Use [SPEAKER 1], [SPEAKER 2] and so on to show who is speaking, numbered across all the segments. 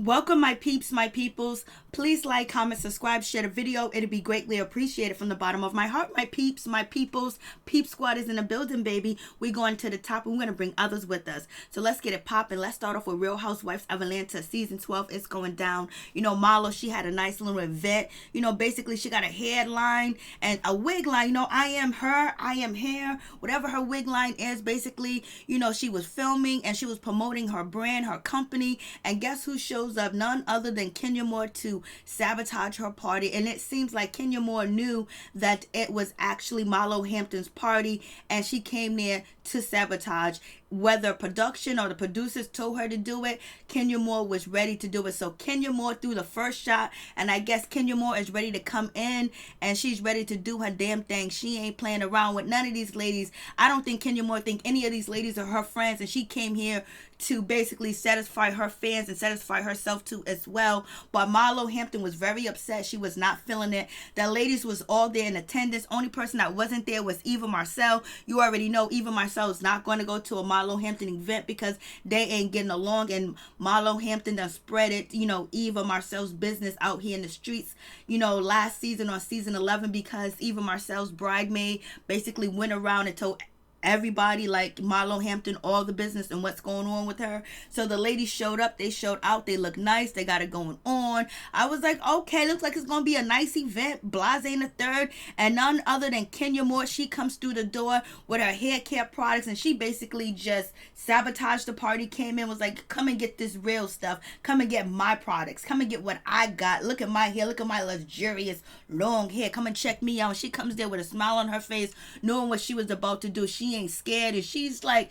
[SPEAKER 1] Welcome, my peeps, my peoples. Please like, comment, subscribe, share the video. It'd be greatly appreciated from the bottom of my heart, my peeps, my peoples. Peep Squad is in the building, baby. We're going to the top and we're going to bring others with us. So let's get it popping. Let's start off with Real Housewives of Atlanta season 12. It's going down. You know, Marlo, she had a nice little event. You know, basically she got a headline and a wig line. You know, I am her, I am hair, whatever her wig line is. Basically, you know, she was filming and she was promoting her brand, her company. And guess who shows up? None other than Kenya Moore to sabotage her party. And it seems like Kenya Moore knew that it was actually MarloHamptons' party and she came there to sabotage. Whether production or the producers told her to do it, Kenya Moore was ready to do it. So Kenya Moore threw the first shot, and I guess Kenya Moore is ready to come in and she's ready to do her damn thing. She ain't playing around with none of these ladies. I don't think Kenya Moore think any of these ladies are her friends, and she came here to basically satisfy her fans and satisfy herself too as well. But MarloHampton was very upset. She was not feeling it. The ladies was all there in attendance. Only person that wasn't there was Eva Marcille. You already know Eva Marcille is not going to go to a MarloHampton event because they ain't getting along, and MarloHampton done spread it, you know, Eva Marcille's business out here in the streets, you know, last season on season 11, because Eva Marcille's bridesmaid basically went around and told everybody, like MarloHampton, all the business and what's going on with her. So the ladies showed up, they showed out, they look nice, they got it going on. I was like, okay, looks like it's gonna be a nice event. Blase in the third, and none other than Kenya Moore. She comes through the door with her hair care products, and she basically just sabotaged the party. Came in, was like, come and get this real stuff, come and get my products, come and get what I got. Look at my hair, look at my luxurious long hair, come and check me out. She comes there with a smile on her face, knowing what she was about to do. She ain't scared, and she's like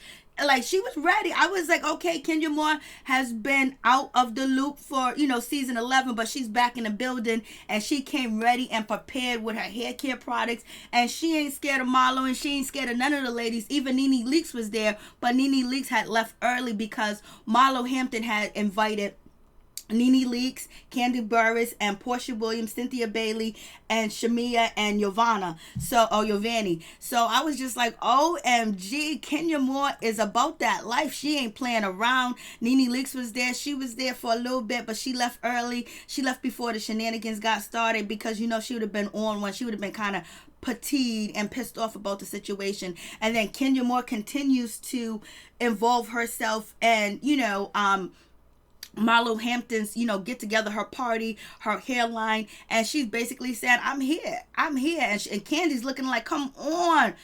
[SPEAKER 1] she was ready. I was like, okay, Kenya Moore has been out of the loop for, you know, season 11, but she's back in the building, and she came ready and prepared with her hair care products, and she ain't scared of Marlo, and she ain't scared of none of the ladies. Even Nene Leakes was there, but Nene Leakes had left early because MarloHampton had invited Nene Leakes, Kandi Burruss, and Portia Williams, Cynthia Bailey, and Shamia and Yovani. So I was just like, OMG, Kenya Moore is about that life. She ain't playing around. Nene Leakes was there. She was there for a little bit, but she left early. She left before the shenanigans got started because, you know, she would have been on one. She would have been kind of fatigued and pissed off about the situation. And then Kenya Moore continues to involve herself and, you know, MarloHampton's, you know, get together, her party, her hairline, and she's basically saying, I'm here, and Kandi's looking like, come on,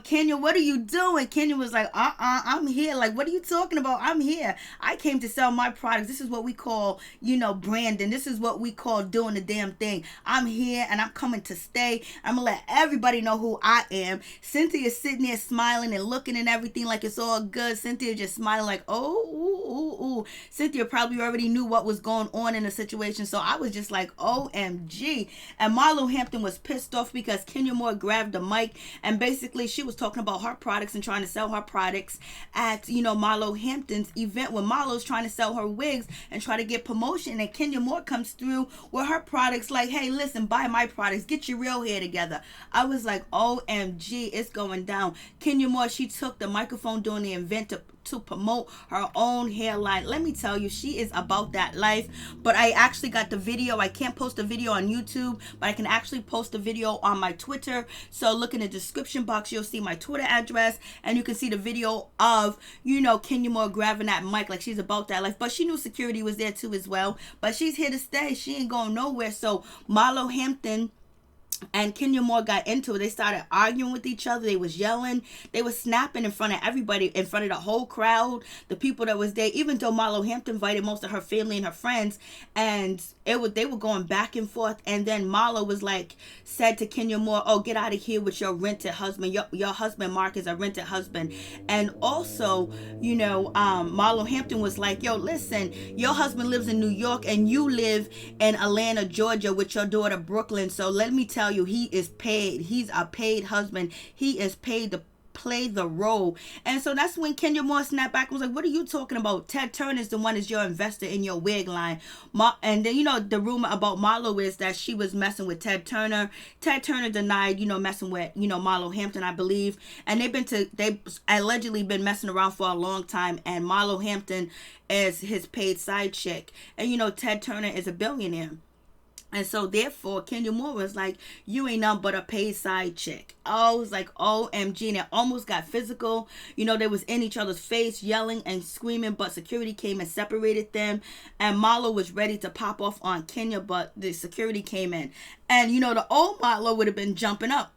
[SPEAKER 1] Kenya, what are you doing? Kenya was like, I'm here. Like, what are you talking about? I'm here. I came to sell my products. This is what we call, you know, branding. This is what we call doing the damn thing. I'm here and I'm coming to stay. I'm gonna let everybody know who I am. Cynthia is sitting there smiling and looking and everything like it's all good. Cynthia just smiling like, ooh. Cynthia probably already knew what was going on in the situation. So I was just like, OMG. And MarloHampton was pissed off because Kenya Moore grabbed the mic and basically she was talking about her products and trying to sell her products at, you know, MarloHampton's event when Marlo's trying to sell her wigs and try to get promotion, and Kenya Moore comes through with her products like, hey, listen, buy my products, get your real hair together. I was like, OMG, it's going down. Kenya Moore, she took the microphone during the event to promote her own hairline. Let me tell you, she is about that life. But I actually got the video. I can't post a video on YouTube, but I can actually post a video on my Twitter. So look in the description box, you'll see my Twitter address, and you can see the video of, you know, Kenya Moore grabbing that mic like she's about that life. But she knew security was there too as well. But she's here to stay. She ain't going nowhere. So MarloHampton and Kenya Moore got into it. They started arguing with each other. They was yelling. They was snapping in front of everybody, in front of the whole crowd, the people that was there. Even though MarloHampton invited most of her family and her friends, and they were going back and forth. And then Marlo was like, said to Kenya Moore, "Oh, get out of here with your rented husband. Your husband Mark is a rented husband." And also, you know, MarloHampton was like, "Yo, listen, your husband lives in New York and you live in Atlanta, Georgia with your daughter Brooklyn. So let me tell you, he is paid. He's a paid husband. He is paid to play the role. And so that's when Kenya Moore snapped back and was like, what are you talking about? Ted Turner is the one is your investor in your wig line. And then, the rumor about Marlo is that she was messing with Ted Turner. Ted Turner denied, messing with, MarloHampton, I believe. And they've allegedly been messing around for a long time. And MarloHampton is his paid side chick. And, Ted Turner is a billionaire. And so, therefore, Kenya Moore was like, you ain't nothing but a paid side chick. I was like, OMG. And it almost got physical. They was in each other's face, yelling and screaming. But security came and separated them. And Marlo was ready to pop off on Kenya. But the security came in. And, the old Marlo would have been jumping up.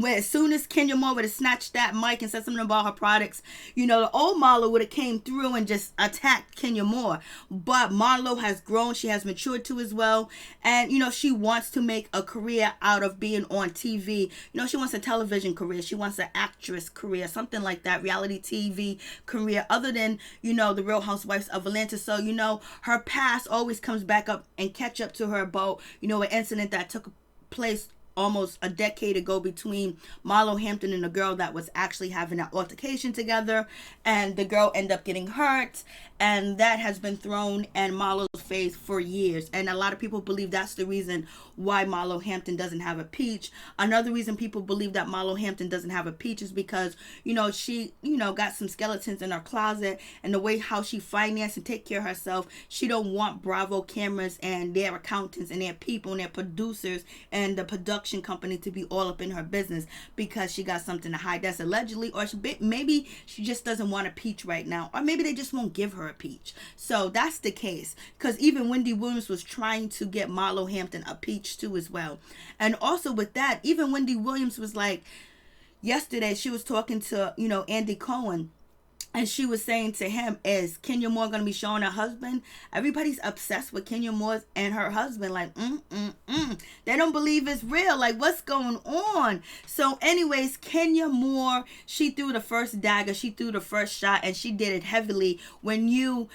[SPEAKER 1] As soon as Kenya Moore would have snatched that mic and said something about her products, the old Marlo would have came through and just attacked Kenya Moore. But Marlo has grown. She has matured too as well. And, she wants to make a career out of being on TV. She wants a television career. She wants an actress career, something like that, reality TV career, other than, the Real Housewives of Atlanta. So, her past always comes back up and catch up to her about, an incident that took place almost a decade ago between MarloHampton and a girl that was actually having an altercation together, and the girl ended up getting hurt, and that has been thrown in Marlo's face for years. And a lot of people believe that's the reason why MarloHampton doesn't have a peach. Another reason people believe that MarloHampton doesn't have a peach is because, she, got some skeletons in her closet, and the way how she financed and take care of herself, she don't want Bravo cameras and their accountants and their people and their producers and the production company to be all up in her business because she got something to hide. That's allegedly, or maybe she just doesn't want a peach right now, or maybe they just won't give her a peach. So that's the case, because even Wendy Williams was trying to get MarloHampton a peach too as well. And also with that, even Wendy Williams was like, yesterday she was talking to Andy Cohen, and she was saying to him, is Kenya Moore going to be showing her husband? Everybody's obsessed with Kenya Moore and her husband. Like, they don't believe it's real. Like, what's going on? So anyways, Kenya Moore, she threw the first dagger. She threw the first shot, and she did it heavily. When you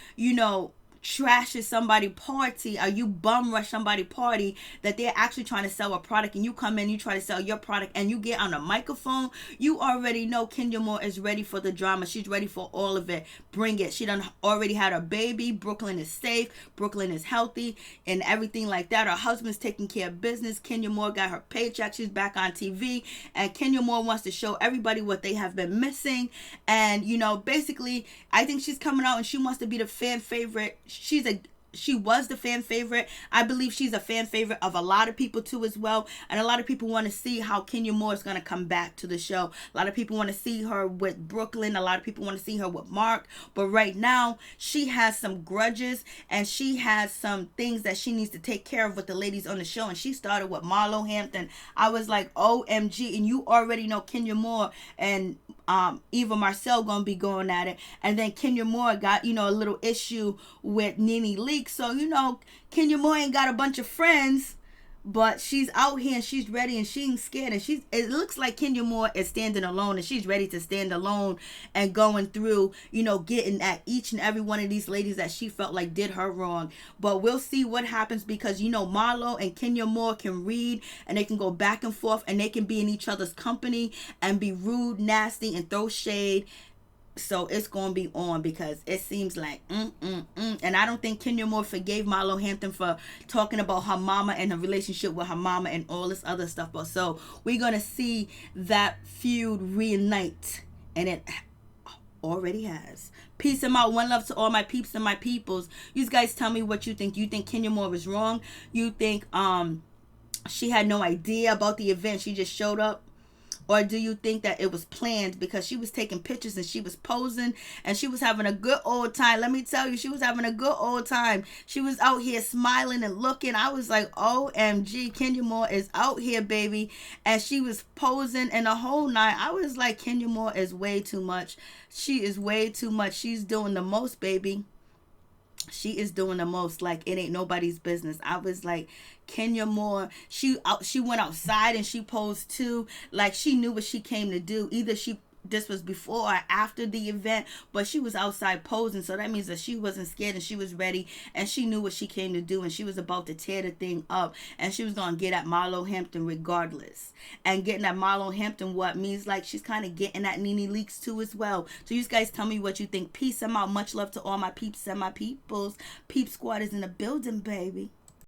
[SPEAKER 1] trashes somebody party, or you bum rush somebody party that they're actually trying to sell a product, and you come in, you try to sell your product, and you get on a microphone, you already know Kenya Moore is ready for the drama. She's ready for all of it. Bring it. She done already had a baby. Brooklyn is safe. Brooklyn is healthy and everything like that. Her husband's taking care of business. Kenya Moore got her paycheck. She's back on TV, and Kenya Moore wants to show everybody what they have been missing. And basically, I think she's coming out and she wants to be the fan favorite. She was the fan favorite. I believe she's a fan favorite of a lot of people too as well. And a lot of people want to see how Kenya Moore is going to come back to the show. A lot of people want to see her with Brooklyn. A lot of people want to see her with Mark. But right now, she has some grudges, and she has some things that she needs to take care of with the ladies on the show. And she started with MarloHampton. I was like, OMG. And you already know Kenya Moore and Eva Marcille gonna be going at it. And then Kenya Moore got, a little issue with Nene Leakes. So, Kenya Moore ain't got a bunch of friends, but she's out here and she's ready and she ain't scared. And it looks like Kenya Moore is standing alone, and she's ready to stand alone and going through, getting at each and every one of these ladies that she felt like did her wrong. But we'll see what happens, because, Marlo and Kenya Moore can read, and they can go back and forth, and they can be in each other's company and be rude, nasty, and throw shade. So it's going to be on, because it seems like, And I don't think Kenya Moore forgave MarloHampton for talking about her mama and her relationship with her mama and all this other stuff. But so we're going to see that feud reunite, and it already has. Peace and out. One love to all my peeps and my peoples. You guys tell me what you think. You think Kenya Moore was wrong? You think she had no idea about the event, she just showed up? Or do you think that it was planned, because she was taking pictures and she was posing and she was having a good old time? Let me tell you, she was having a good old time. She was out here smiling and looking. I was like, OMG, Kenya Moore is out here, baby. And she was posing and the whole night. I was like, Kenya Moore is way too much. She is way too much. She's doing the most, baby. She is doing the most. Like, it ain't nobody's business. I was like, Kenya Moore, she went outside and she posed too. Like, she knew what she came to do. Either she this was before or after the event, but she was outside posing, so that means that she wasn't scared and she was ready and she knew what she came to do, and she was about to tear the thing up, and she was gonna get at MarloHampton regardless. And getting at MarloHampton, what means like she's kind of getting at Nene Leakes too as well. So you guys tell me what you think. Peace. I'm out. Much love to all my peeps and my peoples. Peep Squad is in the building, baby.